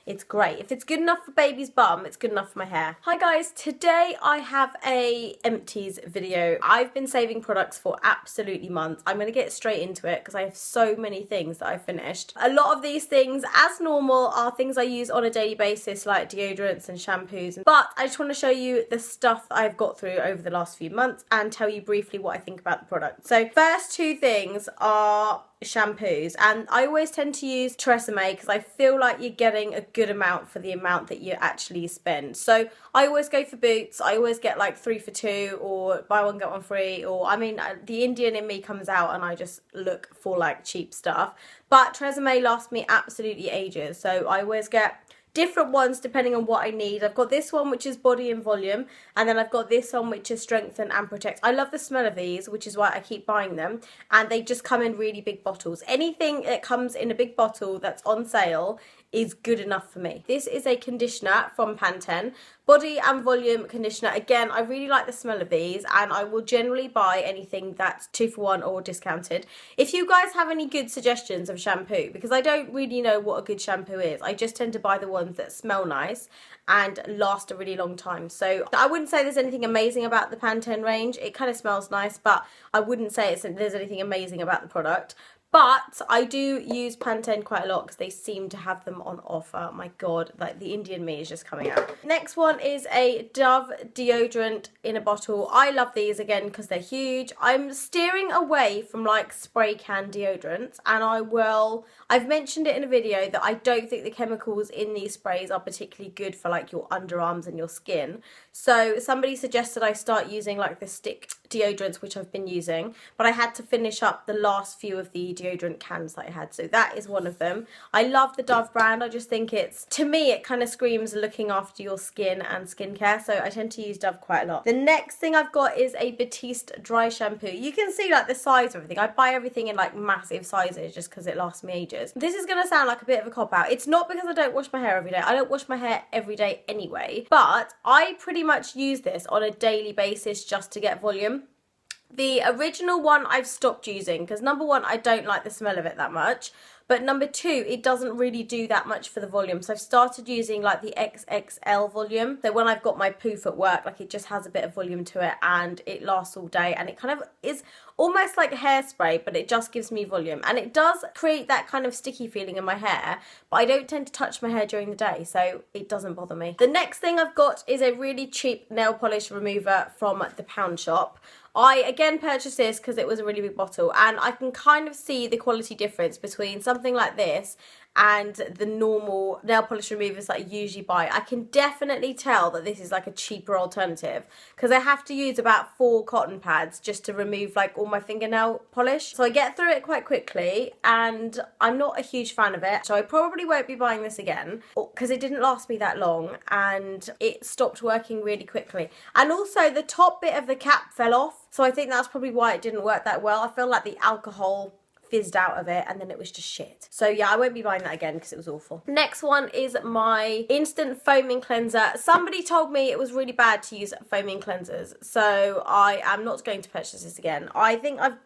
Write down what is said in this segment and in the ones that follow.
it's great. If it's good enough for baby's bum, it's good enough for my hair. Hi guys, today I have a empties video. I've been saving products for absolutely months. I'm going to get straight into it because I have so many things that I've finished. A lot of these things, as normal, are things I use on a daily basis like deodorants and shampoos. But I just want to show you the stuff that I've got through over the last few months and tell you briefly what I think about the product. So first two things are shampoos, and I always tend to use TRESemmé because I feel like you're getting a good amount for the amount that you actually spend. So I always go for Boots. I always get like 3 for 2 or buy one get one free, or I mean the Indian in me comes out and I just look for like cheap stuff. But TRESemmé lasts me absolutely ages, so I always get different ones depending on what I need. I've got this one which is body and volume, and then I've got this one which is strengthen and protect. I love the smell of these, which is why I keep buying them, and they just come in really big bottles. Anything that comes in a big bottle that's on sale is good enough for me. This is a conditioner from Pantene, body and volume conditioner. Again, I really like the smell of these, and I will generally buy anything that's 2 for 1 or discounted. If you guys have any good suggestions of shampoo, because I don't really know what a good shampoo is, I just tend to buy the ones that smell nice and last a really long time. So I wouldn't say there's anything amazing about the Pantene range. It kind of smells nice, but I wouldn't say there's anything amazing about the product. But I do use Pantene quite a lot because they seem to have them on offer. My God, like the Indian me is just coming out. Next one is a Dove deodorant in a bottle. I love these again because they're huge. I'm steering away from like spray can deodorants, and I've mentioned it in a video that I don't think the chemicals in these sprays are particularly good for like your underarms and your skin. So somebody suggested I start using like the stick deodorants, which I've been using, but I had to finish up the last few of the deodorant cans that I had, so that is one of them. I love the Dove brand. I just think to me it kind of screams looking after your skin and skincare, so I tend to use Dove quite a lot. The next thing I've got is a Batiste dry shampoo. You can see like the size of everything. I buy everything in like massive sizes just because it lasts me ages. This is going to sound like a bit of a cop-out. It's not because I don't wash my hair every day. I don't wash my hair every day anyway, but I pretty much use this on a daily basis just to get volume. The original one I've stopped using because number one, I don't like the smell of it that much, but number two, it doesn't really do that much for the volume. So I've started using like the XXL volume. So when I've got my poof at work, like it just has a bit of volume to it and it lasts all day, and it kind of is almost like hairspray, but it just gives me volume. And it does create that kind of sticky feeling in my hair, but I don't tend to touch my hair during the day, so it doesn't bother me. The next thing I've got is a really cheap nail polish remover from the Pound Shop. I again purchased this because it was a really big bottle, and I can kind of see the quality difference between something like this and the normal nail polish removers that I usually buy. I can definitely tell that this is like a cheaper alternative because I have to use about 4 cotton pads just to remove like all my fingernail polish. So I get through it quite quickly, and I'm not a huge fan of it. So I probably won't be buying this again because it didn't last me that long and it stopped working really quickly. And also the top bit of the cap fell off. So I think that's probably why it didn't work that well. I feel like the alcohol fizzed out of it and then it was just shit. So yeah, I won't be buying that again because it was awful. Next one is my instant foaming cleanser. Somebody told me it was really bad to use foaming cleansers, so I am not going to purchase this again. I think I've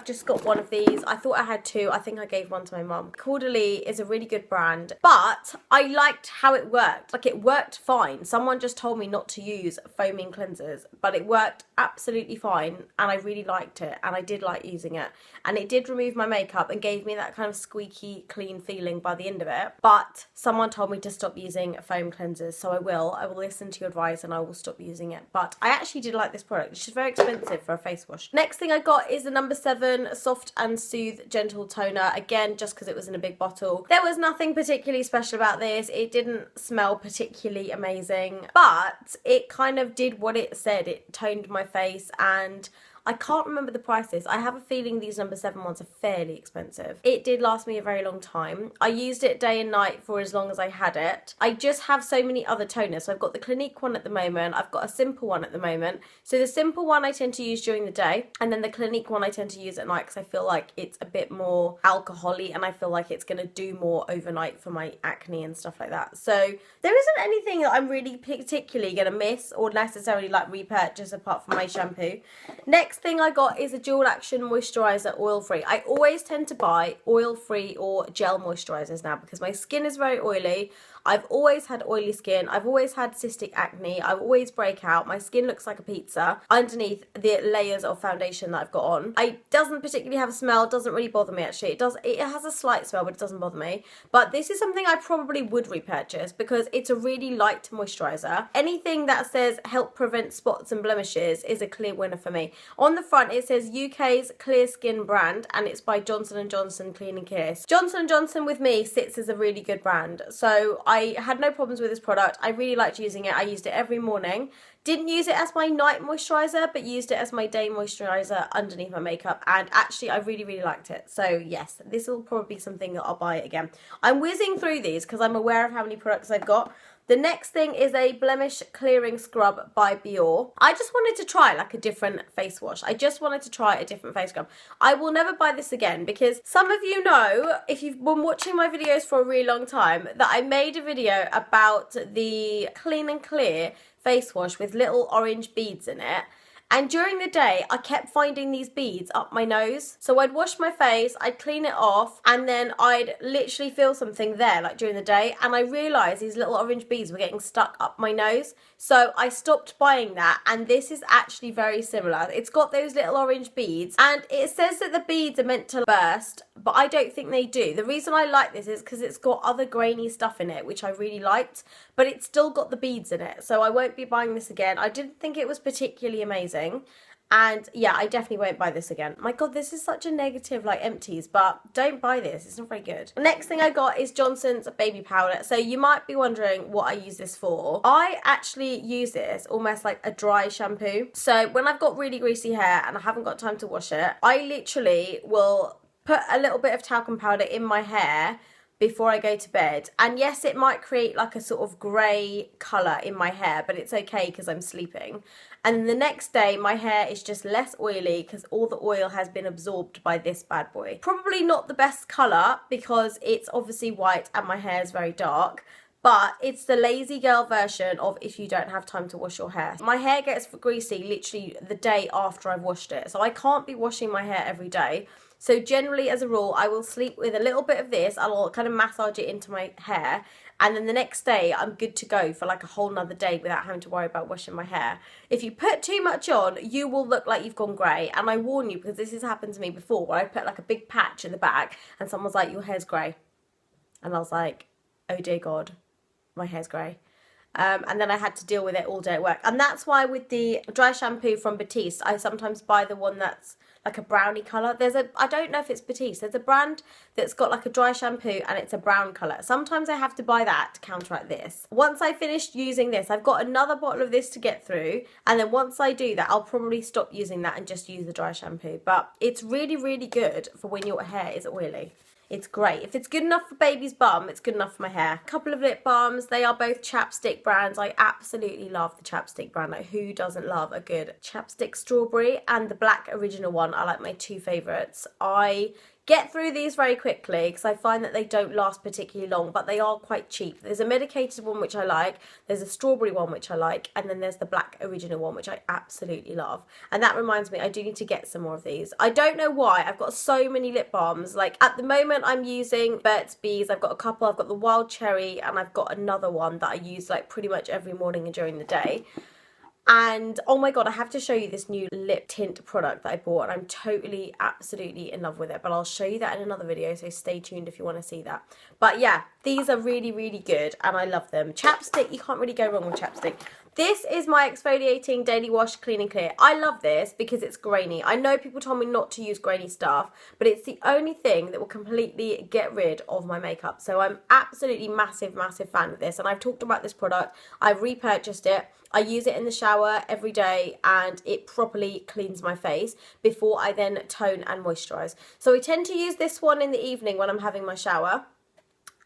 just got one of these. I thought I had 2. I think I gave one to my mum. Caudalie is a really good brand, but I liked how it worked. Like, it worked fine. Someone just told me not to use foaming cleansers, but it worked absolutely fine, and I really liked it, and I did like using it. And it did remove my makeup and gave me that kind of squeaky clean feeling by the end of it. But someone told me to stop using foam cleansers, so I will listen to your advice and I will stop using it. But I actually did like this product. It's just very expensive for a face wash. Next thing I got is the number 7 Soft and Soothe Gentle Toner. Again, just because it was in a big bottle. There was nothing particularly special about this. It didn't smell particularly amazing, but it kind of did what it said. It toned my face, and I can't remember the prices. I have a feeling these number 7 ones are fairly expensive. It did last me a very long time. I used it day and night for as long as I had it. I just have so many other toners. So I've got the Clinique one at the moment. I've got a Simple one at the moment. So the Simple one I tend to use during the day, and then the Clinique one I tend to use at night because I feel like it's a bit more alcohol-y and I feel like it's going to do more overnight for my acne and stuff like that. So there isn't anything that I'm really particularly going to miss or necessarily like repurchase apart from my shampoo. Next next thing I got is a dual action moisturiser, oil free. I always tend to buy oil free or gel moisturisers now because my skin is very oily. I've always had oily skin. I've always had cystic acne. I always break out. My skin looks like a pizza underneath the layers of foundation that I've got on. It doesn't particularly have a smell. It doesn't really bother me actually. It has a slight smell, but it doesn't bother me. But this is something I probably would repurchase because it's a really light moisturiser. Anything that says help prevent spots and blemishes is a clear winner for me. On the front it says UK's clear skin brand, and it's by Johnson & Johnson Clean and Clear. Johnson & Johnson with me sits as a really good brand. So I had no problems with this product. I really liked using it. I used it every morning. Didn't use it as my night moisturiser, but used it as my day moisturiser underneath my makeup, and actually I really, really liked it. So yes, this will probably be something that I'll buy again. I'm whizzing through these because I'm aware of how many products I've got. The next thing is a blemish clearing scrub by Biore. I just wanted to try like a different face wash. I just wanted to try a different face scrub. I will never buy this again because some of you know, if you've been watching my videos for a really long time, that I made a video about the Clean and Clear face wash with little orange beads in it. And during the day, I kept finding these beads up my nose. So I'd wash my face, I'd clean it off, and then I'd literally feel something there, like during the day. And I realised these little orange beads were getting stuck up my nose. So I stopped buying that, and this is actually very similar. It's got those little orange beads, and it says that the beads are meant to burst, but I don't think they do. The reason I like this is because it's got other grainy stuff in it, which I really liked, but it's still got the beads in it. So I won't be buying this again. I didn't think it was particularly amazing. And yeah, I definitely won't buy this again. My god, this is such a negative like empties, but don't buy this, it's not very good. The next thing I got is Johnson's baby powder. So you might be wondering what I use this for. I actually use this almost like a dry shampoo. So when I've got really greasy hair and I haven't got time to wash it, I literally will put a little bit of talcum powder in my hair before I go to bed. And yes, it might create like a sort of grey colour in my hair, but it's okay because I'm sleeping. And the next day, my hair is just less oily because all the oil has been absorbed by this bad boy. Probably not the best colour because it's obviously white and my hair is very dark, but it's the lazy girl version of if you don't have time to wash your hair. My hair gets greasy literally the day after I've washed it, so I can't be washing my hair every day. So generally, as a rule, I will sleep with a little bit of this. I'll kind of massage it into my hair, and then the next day I'm good to go for like a whole nother day without having to worry about washing my hair. If you put too much on, you will look like you've gone grey, and I warn you because this has happened to me before where I put like a big patch in the back and someone's like, your hair's grey, and I was like, oh dear god, my hair's grey. And then I had to deal with it all day at work. And that's why with the dry shampoo from Batiste, I sometimes buy the one that's like a brownie colour. I don't know if it's Batiste, there's a brand that's got like a dry shampoo and it's a brown colour. Sometimes I have to buy that to counteract this. Once I finished using this, I've got another bottle of this to get through, and then once I do that, I'll probably stop using that and just use the dry shampoo. But it's really, really good for when your hair is oily. It's great. If it's good enough for baby's bum, it's good enough for my hair. A couple of lip balms. They are both chapstick brands. I absolutely love the chapstick brand. Like, who doesn't love a good chapstick strawberry? And the black original one are like my two favourites. I get through these very quickly because I find that they don't last particularly long, but they are quite cheap. There's a medicated one which I like, there's a strawberry one which I like, and then there's the black original one which I absolutely love. And that reminds me, I do need to get some more of these. I don't know why, I've got so many lip balms. Like at the moment I'm using Burt's Bees, I've got a couple, I've got the Wild Cherry, and I've got another one that I use like pretty much every morning and during the day. And oh my god, I have to show you this new lip tint product that I bought, and I'm totally, absolutely in love with it. But I'll show you that in another video, so stay tuned if you want to see that. But yeah, these are really, really good, and I love them. Chapstick, you can't really go wrong with chapstick. This is my exfoliating daily wash Clean and Clear. I love this because it's grainy. I know people told me not to use grainy stuff, but it's the only thing that will completely get rid of my makeup. So I'm absolutely massive, massive fan of this, and I've talked about this product. I've repurchased it. I use it in the shower every day, and it properly cleans my face before I then tone and moisturise. So I tend to use this one in the evening when I'm having my shower.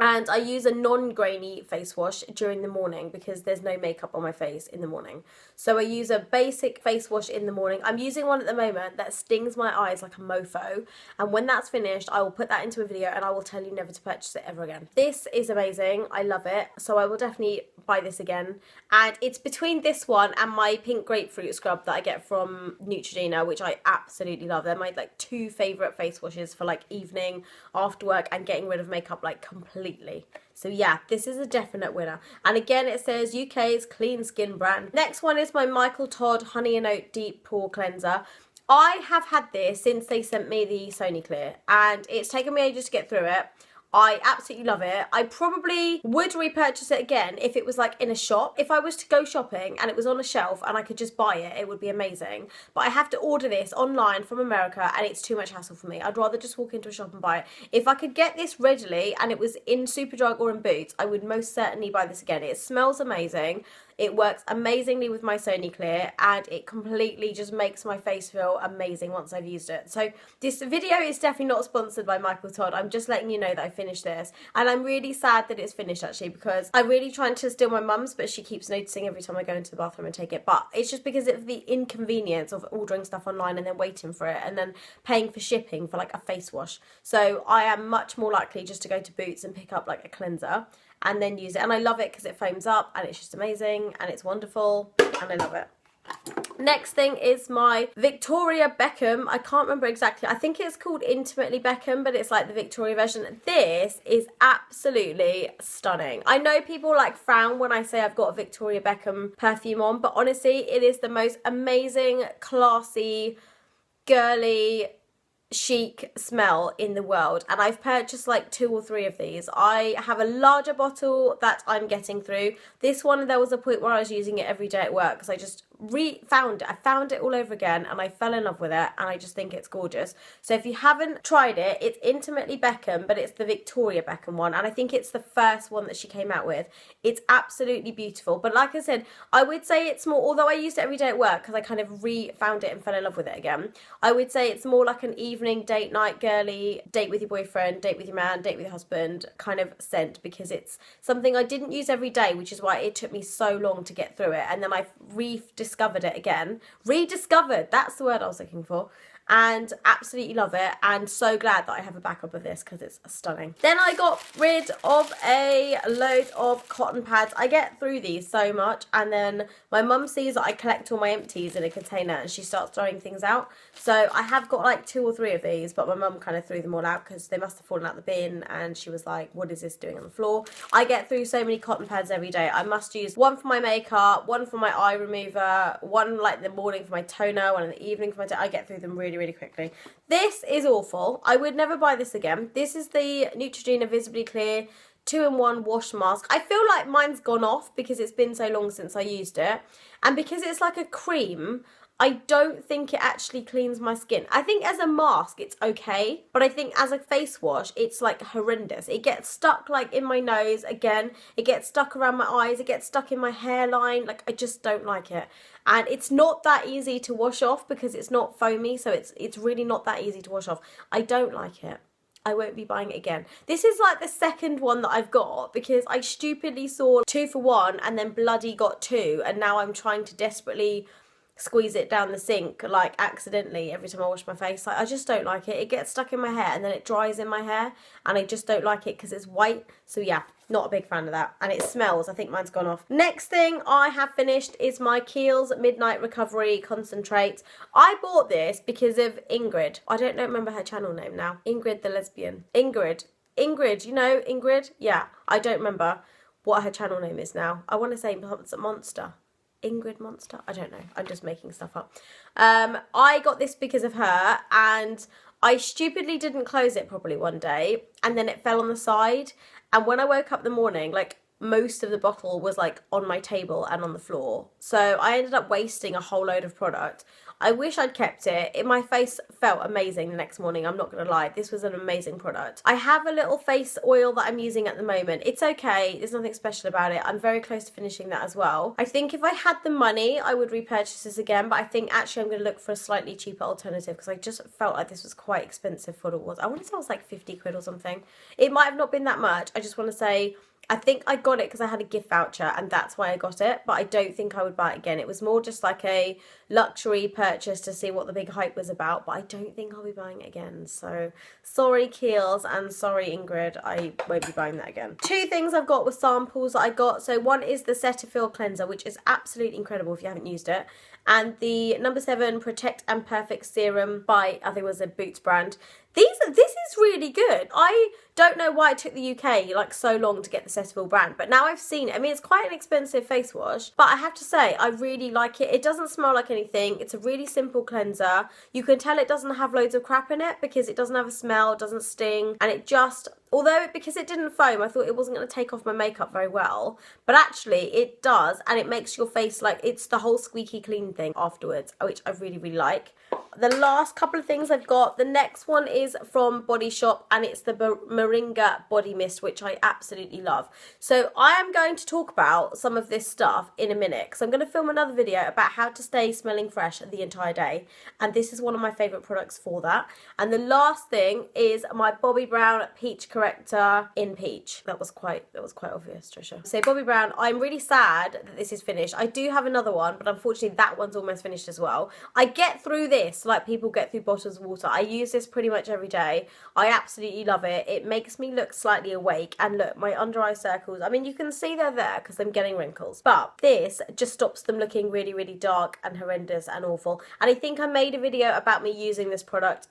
And I use a non-grainy face wash during the morning because there's no makeup on my face in the morning. So I use a basic face wash in the morning. I'm using one at the moment that stings my eyes like a mofo. And when that's finished, I will put that into a video and I will tell you never to purchase it ever again. This is amazing. I love it. So I will definitely buy this again. And it's between this one and my pink grapefruit scrub that I get from Neutrogena, which I absolutely love. They're my like 2 favourite face washes for like evening, after work, and getting rid of makeup like completely. So yeah, this is a definite winner. And again, it says UK's clean skin brand. Next one is my Michael Todd Honey and Oat Deep Pore Cleanser. I have had this since they sent me the Sonicare, and it's taken me ages to get through it. I absolutely love it. I probably would repurchase it again if it was like in a shop. If I was to go shopping and it was on a shelf and I could just buy it, it would be amazing. But I have to order this online from America and it's too much hassle for me. I'd rather just walk into a shop and buy it. If I could get this readily and it was in Superdrug or in Boots, I would most certainly buy this again. It smells amazing. It works amazingly with my Sonicare and it completely just makes my face feel amazing once I've used it. So this video is definitely not sponsored by Michael Todd. I'm just letting you know that I finished this. And I'm really sad that it's finished actually, because I'm really trying to steal my mum's, but she keeps noticing every time I go into the bathroom and take it. But it's just because of the inconvenience of ordering stuff online and then waiting for it and then paying for shipping for like a face wash. So I am much more likely just to go to Boots and pick up like a cleanser and then use it. And I love it because it foams up and it's just amazing and it's wonderful and I love it. Next thing is my Victoria Beckham. I can't remember exactly. I think it's called Intimately Beckham, but it's like the Victoria version. This is absolutely stunning. I know people like frown when I say I've got a Victoria Beckham perfume on, but honestly, it is the most amazing, classy, girly, chic smell in the world, and I've purchased like 2 or 3 of these. I have a larger bottle that I'm getting through. This one, there was a point where I was using it every day at work because I just found it. I found it all over again and I fell in love with it and I just think it's gorgeous. So if you haven't tried it, it's Intimately Beckham, but it's the Victoria Beckham one, and I think it's the first one that she came out with. It's absolutely beautiful, but like I said, I would say it's more, although I used it every day at work because I kind of found it and fell in love with it again, I would say it's more like an evening, date night, girly, date with your boyfriend, date with your man, date with your husband kind of scent, because it's something I didn't use every day, which is why it took me so long to get through it. And then I've rediscovered it again. Rediscovered, that's the word I was looking for. And absolutely love it, and so glad that I have a backup of this because it's stunning. Then I got rid of a load of cotton pads. I get through these so much, and then my mum sees that I collect all my empties in a container and she starts throwing things out. So I have got like 2 or 3 of these, but my mum kind of threw them all out because they must have fallen out the bin, and she was like, what is this doing on the floor? I get through so many cotton pads every day. I must use one for my makeup, one for my eye remover, one like in the morning for my toner, one in the evening for my I get through them really quickly. This is awful. I would never buy this again. This is the Neutrogena Visibly Clear 2-in-1 wash mask. I feel like mine's gone off because it's been so long since I used it, and because it's like a cream, I don't think it actually cleans my skin. I think as a mask it's okay, but I think as a face wash it's like horrendous. It gets stuck like in my nose again, it gets stuck around my eyes, it gets stuck in my hairline. Like, I just don't like it. And it's not that easy to wash off because it's not foamy, so it's really not that easy to wash off. I don't like it. I won't be buying it again. This is like the second one that I've got because I stupidly saw 2 for 1 and then bloody got 2, and now I'm trying to desperately squeeze it down the sink like accidentally every time I wash my face. Like, I just don't like it. It gets stuck in my hair and then it dries in my hair, and I just don't like it because it's white. So yeah, not a big fan of that, and it smells. I think mine's gone off. Next thing I have finished is my Kiehl's Midnight Recovery Concentrate. I bought this because of Ingrid. I don't remember her channel name now. Ingrid the lesbian. Ingrid, you know Ingrid? Yeah, I don't remember what her channel name is now. I want to say Monster. Ingrid Monster? I don't know. I'm just making stuff up. I got this because of her, and I stupidly didn't close it properly one day, and then it fell on the side, and when I woke up in the morning, like, most of the bottle was like on my table and on the floor. So I ended up wasting a whole load of product. I wish I'd kept it. My face felt amazing the next morning, I'm not going to lie. This was an amazing product. I have a little face oil that I'm using at the moment. It's okay. There's nothing special about it. I'm very close to finishing that as well. I think if I had the money, I would repurchase this again, but I think actually I'm going to look for a slightly cheaper alternative because I just felt like this was quite expensive for what it was. I want to say it was like 50 quid or something. It might have not been that much. I just want to say I think I got it because I had a gift voucher and that's why I got it, but I don't think I would buy it again. It was more just like a luxury purchase to see what the big hype was about, but I don't think I'll be buying it again. So sorry Kiehl's and sorry Ingrid, I won't be buying that again. Two things I've got were samples that I got. So one is the Cetaphil cleanser, which is absolutely incredible if you haven't used it, and the No. 7 Protect and Perfect Serum by, I think it was a Boots brand. This is really good. I don't know why it took the UK like so long to get the Cetaphil brand, but now I've seen it. I mean, it's quite an expensive face wash, but I have to say I really like it. It doesn't smell like anything. It's a really simple cleanser. You can tell it doesn't have loads of crap in it because it doesn't have a smell, it doesn't sting, and it just, because it didn't foam, I thought it wasn't going to take off my makeup very well, but actually it does, and it makes your face like, it's the whole squeaky clean thing afterwards, which I really, really like. The last couple of things I've got, the next one is from Body Shop and it's the Moringa Body Mist, which I absolutely love. So I am going to talk about some of this stuff in a minute because I'm going to film another video about how to stay smelling fresh the entire day, and this is one of my favourite products for that. And the last thing is my Bobbi Brown Peach Corrector in Peach. That was quite obvious, Trisha. So Bobbi Brown, I'm really sad that this is finished. I do have another one, but unfortunately that one's almost finished as well. I get through this like people get through bottles of water. I use this pretty much every day. I absolutely love it. It makes me look slightly awake, and look, my under eye circles, I mean, you can see they're there because I'm getting wrinkles, but this just stops them looking really, really dark and horrendous and awful. And I think I made a video about me using this product,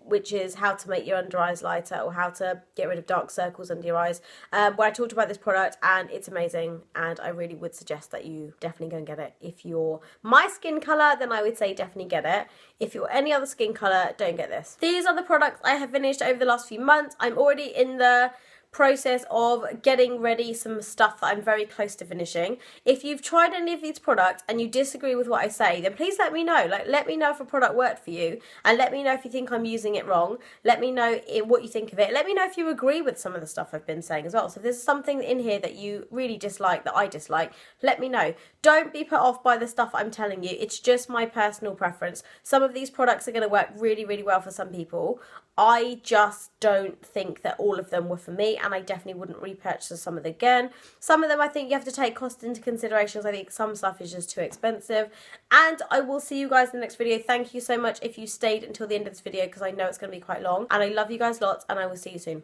which is how to make your under eyes lighter or how to get rid of dark circles under your eyes, where I talked about this product, and it's amazing, and I really would suggest that you definitely go and get it. If you're my skin colour, then I would say definitely get it. If you're any other skin colour, don't get this. These are the products I have finished over the last few months. I'm already in the process of getting ready some stuff that I'm very close to finishing. If you've tried any of these products and you disagree with what I say, then please let me know. Like, let me know if a product worked for you, and let me know if you think I'm using it wrong. Let me know what you think of it. Let me know if you agree with some of the stuff I've been saying as well. So if there's something in here that you really dislike, that I dislike, let me know. Don't be put off by the stuff I'm telling you. It's just my personal preference. Some of these products are going to work really, really well for some people. I just don't think that all of them were for me, and I definitely wouldn't repurchase some of them again. Some of them I think you have to take cost into consideration. I think some stuff is just too expensive. And I will see you guys in the next video. Thank you so much if you stayed until the end of this video because I know it's going to be quite long. And I love you guys lots, and I will see you soon.